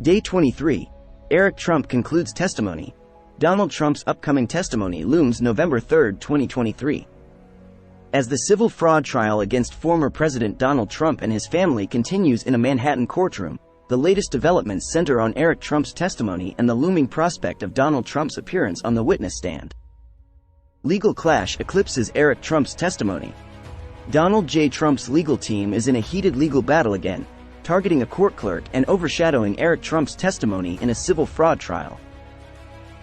Day 23. Eric Trump concludes testimony. Donald Trump's upcoming testimony looms November 3, 2023. As the civil fraud trial against former President Donald Trump and his family continues in a Manhattan courtroom, the latest developments center on Eric Trump's testimony and the looming prospect of Donald Trump's appearance on the witness stand. Legal clash eclipses Eric Trump's testimony. Donald J. Trump's legal team is in a heated legal battle again, targeting a court clerk and overshadowing Eric Trump's testimony in a civil fraud trial.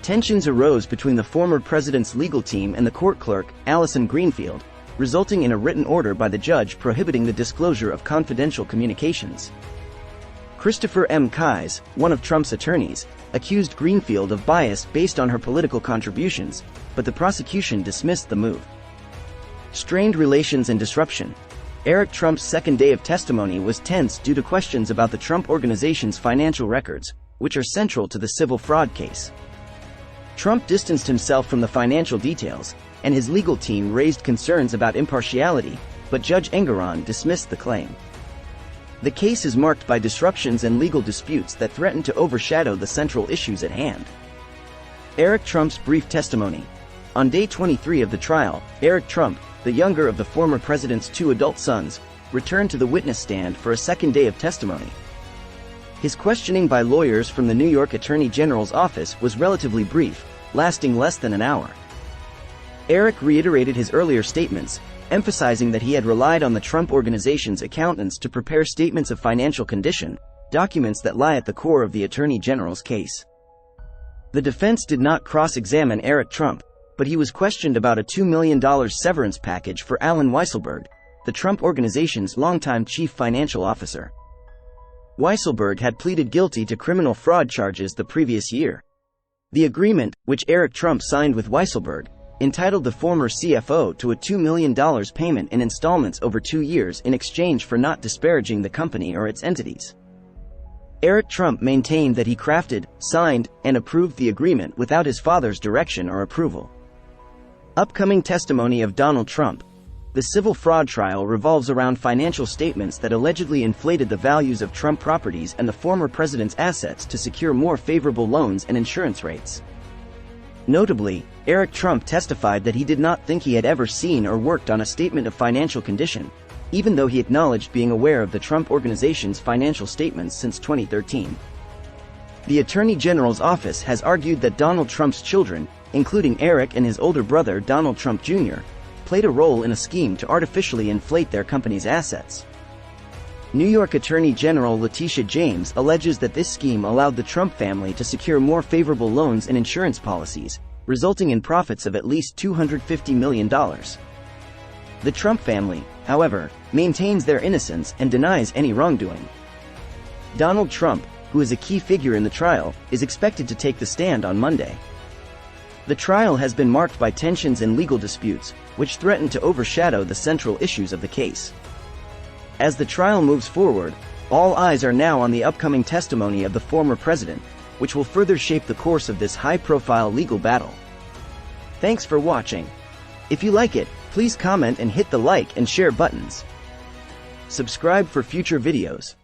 Tensions arose between the former president's legal team and the court clerk, Allison Greenfield, resulting in a written order by the judge prohibiting the disclosure of confidential communications. Christopher M. Kise, one of Trump's attorneys, accused Greenfield of bias based on her political contributions, but the prosecution dismissed the move. Strained relations and disruption. Eric Trump's second day of testimony was tense due to questions about the Trump Organization's financial records, which are central to the civil fraud case. Trump distanced himself from the financial details, and his legal team raised concerns about impartiality, but Judge Engoron dismissed the claim. The case is marked by disruptions and legal disputes that threaten to overshadow the central issues at hand. Eric Trump's brief testimony. On day 23 of the trial, Eric Trump, the younger of the former president's two adult sons, returned to the witness stand for a second day of testimony. His questioning by lawyers from the New York Attorney General's office was relatively brief, lasting less than an hour. Eric reiterated his earlier statements, emphasizing that he had relied on the Trump Organization's accountants to prepare statements of financial condition, documents that lie at the core of the Attorney General's case. The defense did not cross-examine Eric Trump, but he was questioned about a $2 million severance package for Allen Weisselberg, the Trump Organization's longtime chief financial officer. Weisselberg had pleaded guilty to criminal fraud charges the previous year. The agreement, which Eric Trump signed with Weisselberg, entitled the former CFO to a $2 million payment in installments over 2 years in exchange for not disparaging the company or its entities. Eric Trump maintained that he crafted, signed, and approved the agreement without his father's direction or approval. Upcoming testimony of Donald Trump. The civil fraud trial revolves around financial statements that allegedly inflated the values of Trump properties and the former president's assets to secure more favorable loans and insurance rates. Notably, Eric Trump testified that he did not think he had ever seen or worked on a statement of financial condition, even though he acknowledged being aware of the Trump Organization's financial statements since 2013. The Attorney General's office has argued that Donald Trump's children, including Eric and his older brother Donald Trump Jr., played a role in a scheme to artificially inflate their company's assets. New York Attorney General Letitia James alleges that this scheme allowed the Trump family to secure more favorable loans and insurance policies, resulting in profits of at least $250 million. The Trump family, however, maintains their innocence and denies any wrongdoing. Donald Trump, who is a key figure in the trial, is expected to take the stand on Monday. The trial has been marked by tensions and legal disputes, which threaten to overshadow the central issues of the case. As the trial moves forward, all eyes are now on the upcoming testimony of the former president, which will further shape the course of this high-profile legal battle. Thanks for watching. If you like it, please comment and hit the like and share buttons. Subscribe for future videos.